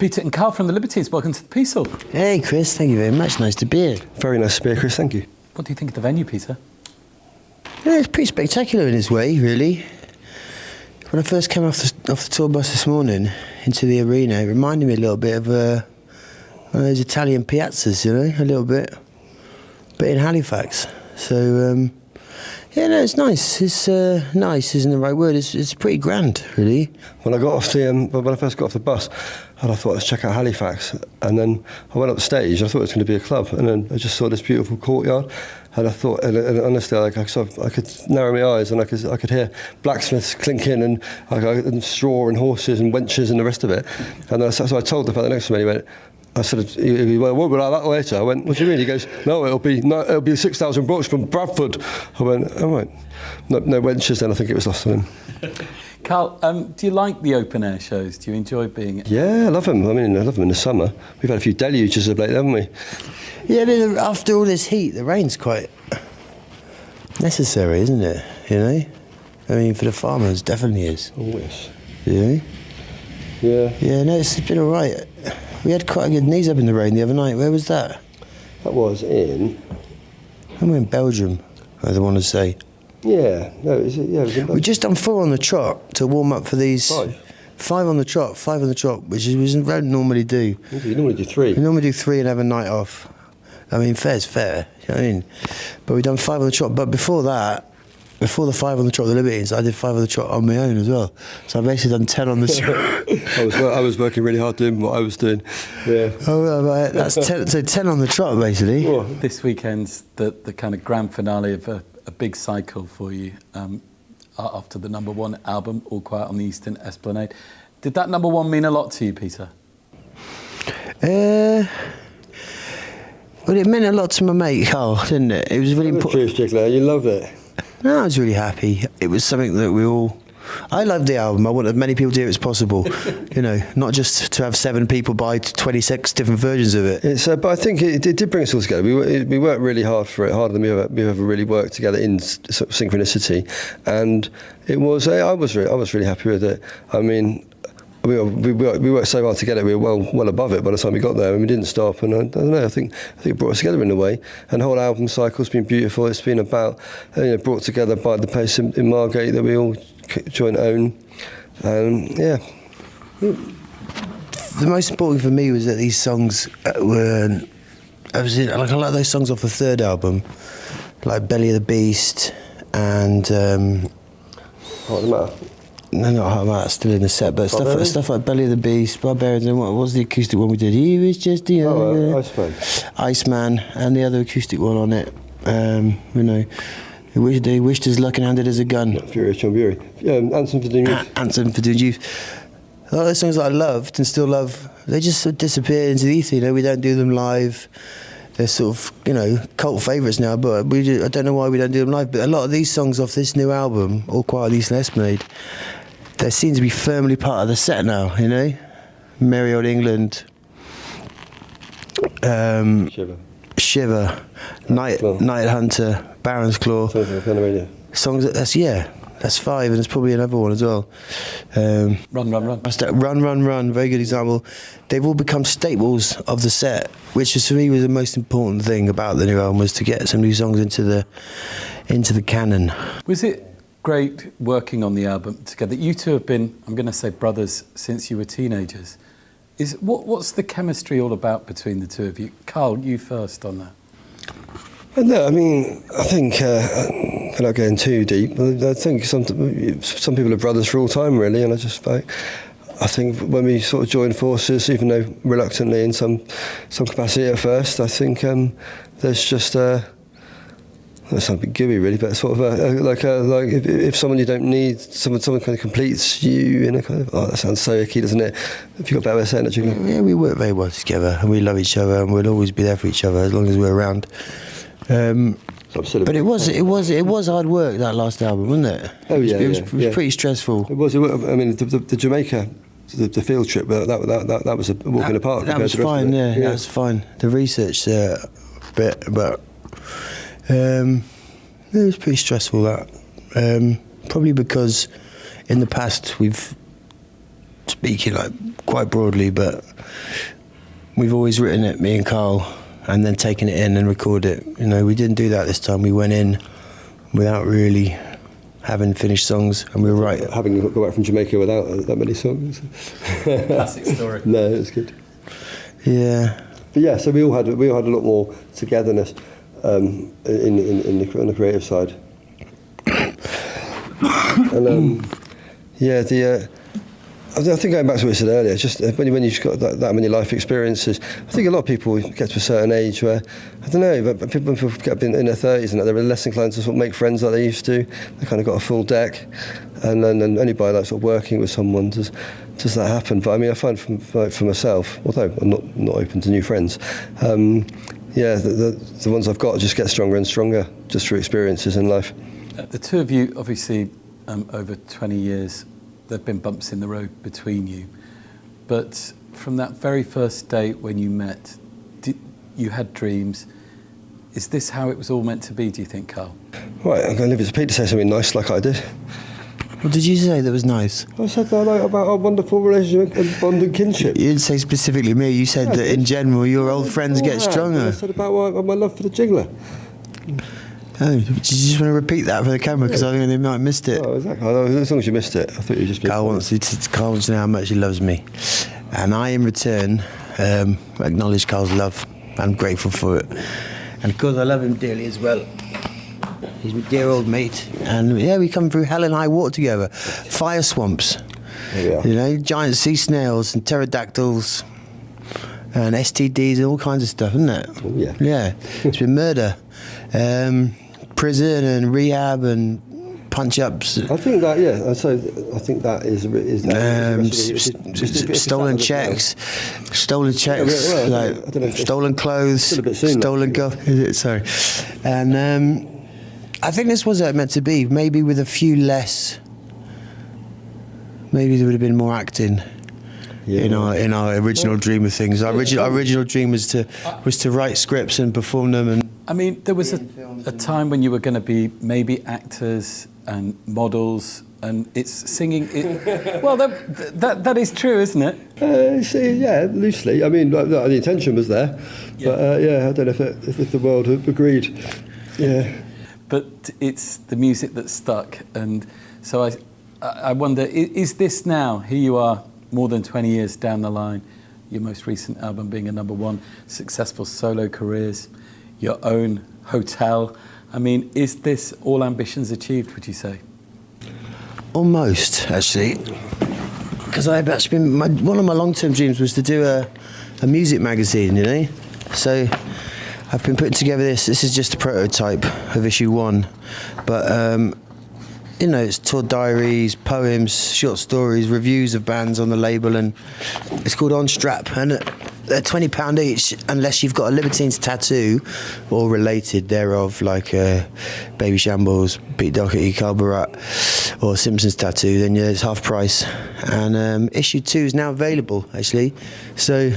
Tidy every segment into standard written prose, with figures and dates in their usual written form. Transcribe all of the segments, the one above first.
Peter and Carl from the Libertines, welcome to the Peace Hall. Hey Chris, thank you very much, nice to be here. Very nice to be here, Chris, thank you. What do you think of the venue, Peter? Yeah, it's pretty spectacular in its way, really. When I first came off the tour bus this morning into the arena, it reminded me a little bit of one of those Italian piazzas, you know, a little bit. But in Halifax. So, yeah, no, it's nice. It's nice isn't the right word. It's pretty grand, really. When I got off when I first got off the bus, and I thought, let's check out Halifax. And then I went up the stage. I thought it was going to be a club, and then I just saw this beautiful courtyard. And I thought, and honestly, like I could narrow my eyes, and I could hear blacksmiths clinking, and straw and horses and wenches and the rest of it. And so I told the fellow next to me, he went, I said, he went, what will I like that later? I went, what do you mean? He goes, no, it'll be 6,000 brooks from Bradford. I went, oh right, no wenches. Then I think it was lost on him. Carl, do you like the open air shows? Do you enjoy being? Yeah, I love them. I mean, I love them in the summer. We've had a few deluges of late, haven't we? Yeah, but after all this heat, the rain's quite necessary, isn't it? You know, I mean, for the farmers, definitely is. Oh yes. Yeah. Yeah. Yeah, no, it's been all right. We had quite a good knees up in the rain the other night. Where was that? That was in. I'm in Belgium, I want to say. Yeah, no, it was in Belgium. We just done 4 on the trot to warm up for these. 5? 5 on the trot, which we don't normally do. You normally do 3. We normally do 3 and have a night off. I mean, fair's fair, you know what I mean? But we done 5 on the trot. But before that, before the 5 on the trot of the Libertines, I did 5 on the trot on my own as well. So I basically done 10 on the trot. I was working really hard doing what I was doing. Yeah. Oh, right, that's 10, so 10 on the trot, basically. Oh. This weekend's the kind of grand finale of a big cycle for you after the #1 album, All Quiet on the Eastern Esplanade. Did that #1 mean a lot to you, Peter? Well, it meant a lot to my mate Carl, didn't it? It was really important. You loved it. No, I was really happy. It was something that I loved the album. I wanted as many people to hear it as possible. You know, not just to have 7 people buy 26 different versions of it. But I think it did bring us all together. We worked really hard for it, harder than we've ever really worked together in sort of synchronicity, and it was. I was really happy with it. I mean, we worked so hard together. We were well above it by the time we got there, and we didn't stop. And I don't know. I think it brought us together in a way. And the whole album cycle's been beautiful. It's been about brought together by the place in Margate that we all joint own. Yeah. The most important for me was that these songs were. I like those songs off the 3rd album, like Belly of the Beast and. What's the matter? No, not Heart of That's still in the set, but stuff like Belly of the Beast, Barbarians, and what was the acoustic one we did? He was just the Iceman, and the other acoustic one on it. You know, they wished us luck and handed us a gun. Furious John Bury. Anthem for Doing Youth. Anthem for Doing Youth. A lot of those songs that I loved and still love, they just sort of disappear into the ether. You know, we don't do them live. They're sort of, you know, cult favourites now, but I don't know why we don't do them live. But a lot of these songs off this new album, All Quiet on the Eastern Esplanade, they seem to be firmly part of the set now, you know? Merry Old England, Shiver, Night Hunter, Baron's Claw. Songs that's 5, and there's probably another one as well. Run. Run, very good example. They've all become staples of the set, which is, for me, was the most important thing about the new album, was to get some new songs into the canon. Was it great working on the album together? You two have been, I'm going to say, brothers since you were teenagers. What's the chemistry all about between the two of you? Carl, you first on that. No, I mean, I think, without going too deep, I think some people are brothers for all time, really, and I think when we sort of joined forces, even though reluctantly in some capacity at first, I think there's just that's something gooey, really, but sort of like if someone you don't need, someone kind of completes you in a kind of, that sounds so icky, doesn't it? Have you got a better way of saying it, Julian? Yeah, we work very well together, and we love each other, and we'll always be there for each other as long as we're around. But it was hard work, that last album, wasn't it? Oh yeah, it was pretty stressful. It was. I mean, the Jamaica, the field trip, that was a walk in the park. That was fine. Yeah, that was fine. The research bit, but it was pretty stressful. That probably because in the past we've speaking like quite broadly, but we've always written it, me and Carl, and then taken it in and recorded it. You know, we didn't do that this time. We went in without really having finished songs, and we were right. Having got back from Jamaica without that many songs. Classic story. No, it's good. Yeah. But yeah, so we all had a lot more togetherness in the creative side. And I think going back to what I said earlier, just when you've got that many life experiences, I think a lot of people get to a certain age where, I don't know, but people get in their 30s and they're less inclined to sort of make friends like they used to. They kind of got a full deck, and then only by like sort of working with someone does that happen. But I mean, I find for myself, although I'm not open to new friends, the ones I've got just get stronger and stronger just through experiences in life. The two of you, obviously, over 20 years, there have been bumps in the road between you. But from that very first day when you met, you had dreams. Is this how it was all meant to be, do you think, Carl? Right, I'm going to leave it to Pete to say something nice like I did. What did you say that was nice? I said that about our wonderful relationship and bond and kinship. You didn't say specifically me. You said that in general your old friends get stronger. I said about my love for the jiggler. Oh, did you just want to repeat that for the camera? Because I think they might have missed it. Oh, exactly. As long as you missed it, I thought you just... Carl wants to know how much he loves me. And I, in return, acknowledge Carl's love. I'm grateful for it. And of course, I love him dearly as well. He's my dear old mate. And yeah, we come through hell and high water together. Fire swamps. Yeah. You know, giant sea snails and pterodactyls and STDs and all kinds of stuff, isn't it? Oh, yeah. Yeah. It's been murder. Prison and rehab and punch-ups. I think that, yeah. So I think that is stolen checks, well, like I don't know if stolen clothes, still a bit soon, stolen Is it? Sorry. And I think this was meant to be. Maybe with a few less. Maybe there would have been more acting. Yeah. In our original dream of things. Our original dream was to write scripts and perform them. And I mean, there was a time when you were going to be maybe actors and models, and it's singing. Well, that is true, isn't it? Yeah, loosely. I mean, the intention was there, but I don't know if the world agreed. Yeah. But it's the music that stuck, and so I wonder, is this now? Here you are, more than 20 years down the line, your most recent album being a #1, successful solo careers, your own hotel. I mean, is this all ambitions achieved, would you say? Almost, actually. Because one of my long-term dreams was to do a music magazine, you know? So I've been putting together this is just a prototype of issue 1. But, it's tour diaries, poems, short stories, reviews of bands on the label, and it's called On Strap, and they're £20 each, unless you've got a Libertines tattoo or related thereof, like Baby Shambles, Pete Doherty, Carl Barât, or Simpsons tattoo. Then it's half price, and issue 2 is now available actually. So.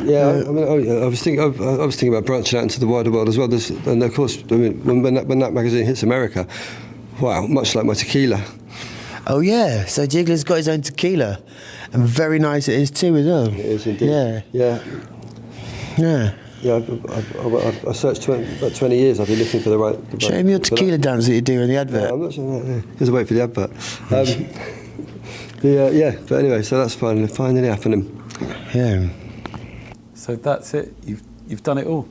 Yeah, I mean, I was thinking about branching out into the wider world as well. And of course, I mean, when that magazine hits America. Wow, much like my tequila. Oh yeah, so Jiggler's got his own tequila, and very nice it is too as well. It is indeed. Yeah. Yeah. Yeah. Yeah, I searched about 20 years. I've been looking for the right. Show him your tequila dance that you do in the advert. Yeah, I'm not sure. There's a wait for the advert. But anyway, so that's finally happening. Yeah. So that's it. You've done it all.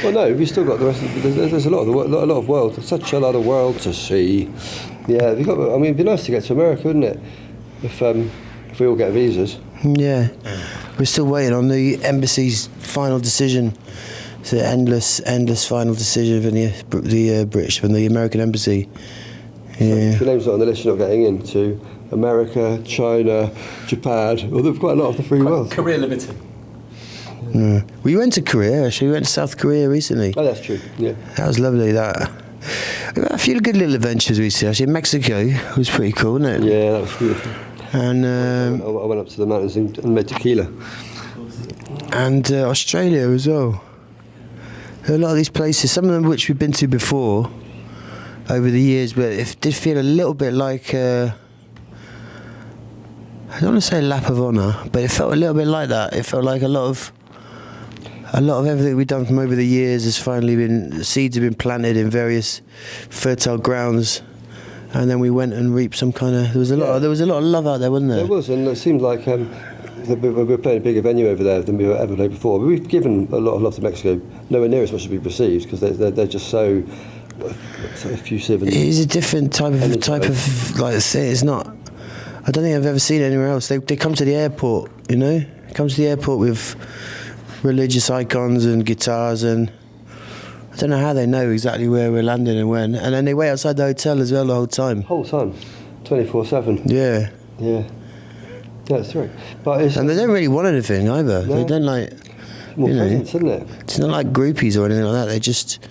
Well, no, we've still got the rest. There's a lot of world. Such a lot of world to see. Yeah, it'd be nice to get to America, wouldn't it? If we all get visas. Yeah, we're still waiting on the embassy's final decision. It's an endless final decision from the American embassy. Yeah. If your name's not on the list, you're not getting into America, China, Japan. Well, there's quite a lot of the free world. Career limited. Yeah. We went to Korea, actually. We went to South Korea recently. Oh, that's true, yeah. That was lovely, that. We had a few good little adventures recently, actually. Mexico was pretty cool, wasn't it? Yeah, that was beautiful. And I went up to the mountains and made tequila. And Australia as well. A lot of these places, some of them which we've been to before over the years, but it did feel a little bit like I don't want to say a lap of honour, but it felt a little bit like that. It felt like a lot of everything we've done from over the years has finally been, seeds have been planted in various fertile grounds, and then we went and reaped some kind of. There was a lot of love out there, wasn't there? There was, and it seemed like we're playing a bigger venue over there than we ever played before. But we've given a lot of love to Mexico, nowhere near as much as we've received, because they're just so effusive. And it is a different type of like thing. It's not. I don't think I've ever seen it anywhere else. They come to the airport, you know. They come to the airport with religious icons and guitars, and I don't know how they know exactly where we're landing and when. And then they wait outside the hotel as well the whole time. 24/7. Yeah. Yeah. Yeah, that's right. But and they don't really want anything either. No. They don't like. More presence, isn't it? It's not like groupies or anything like that. They just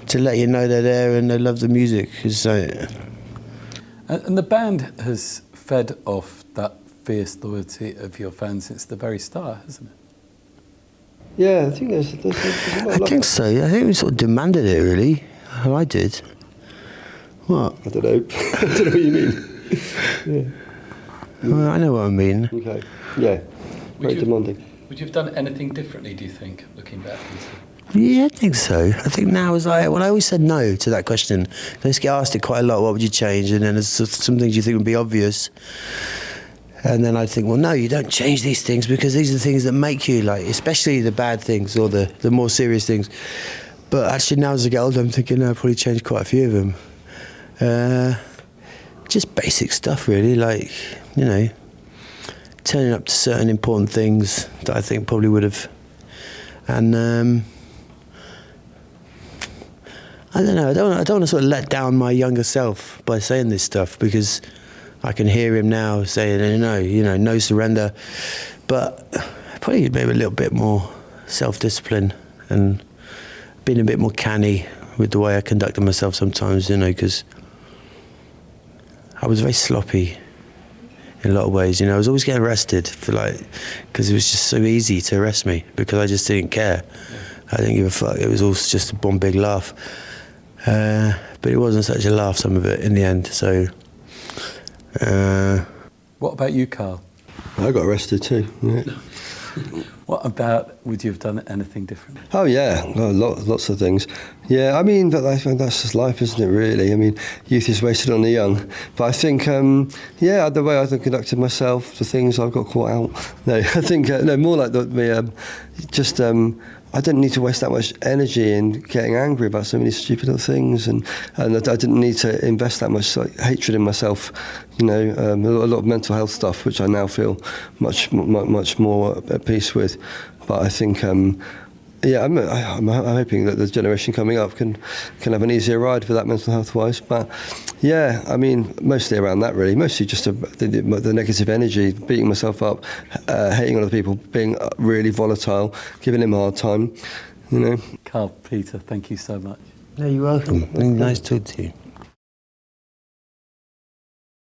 to let you know they're there and they love the music. And the band has fed off that fierce loyalty of your fans since the very start, hasn't it? Yeah, I think there's a lot of love. I think so. I think we sort of demanded it, really. Well, I did. What? I don't know. I don't know what you mean. Yeah. Well, I know what I mean. Okay. Yeah. Very demanding. Would you have done anything differently, do you think, looking back? Yeah, I think so. I think now is like, well, I always said no to that question. I just get asked it quite a lot, what would you change? And then there's some things you think would be obvious. And then I think, well, no, you don't change these things because these are the things that make you, like, especially the bad things or the more serious things. But actually now as I get older, I'm thinking, no, I've probably changed quite a few of them. Just basic stuff, really, like, you know, turning up to certain important things that I think probably would have. And I don't know. I don't want to sort of let down my younger self by saying this stuff because I can hear him now saying, no surrender. But probably maybe a little bit more self-discipline and being a bit more canny with the way I conducted myself sometimes, because I was very sloppy in a lot of ways. I was always getting arrested because it was just so easy to arrest me because I just didn't care. I didn't give a fuck. It was all just one big laugh. But it wasn't such a laugh, some of it, in the end, so... What about you, Carl? I got arrested too, yeah. What about, would you have done anything different? Oh yeah, lots of things. Yeah, I mean, but that's just life, isn't it, really? I mean, youth is wasted on the young. But I think, the way I've conducted myself, the things I've got caught out. No, I think, more like I didn't need to waste that much energy in getting angry about so many stupid little things, and I didn't need to invest that much hatred in myself. A lot of mental health stuff, which I now feel much more at peace with. But I think, I'm hoping that the generation coming up can have an easier ride for that mental health wise. But yeah, I mean, mostly around that really. Mostly just the negative energy, beating myself up, hating other people, being really volatile, giving him a hard time. Carl, Peter, thank you so much. No, you're welcome. Nice talking to you.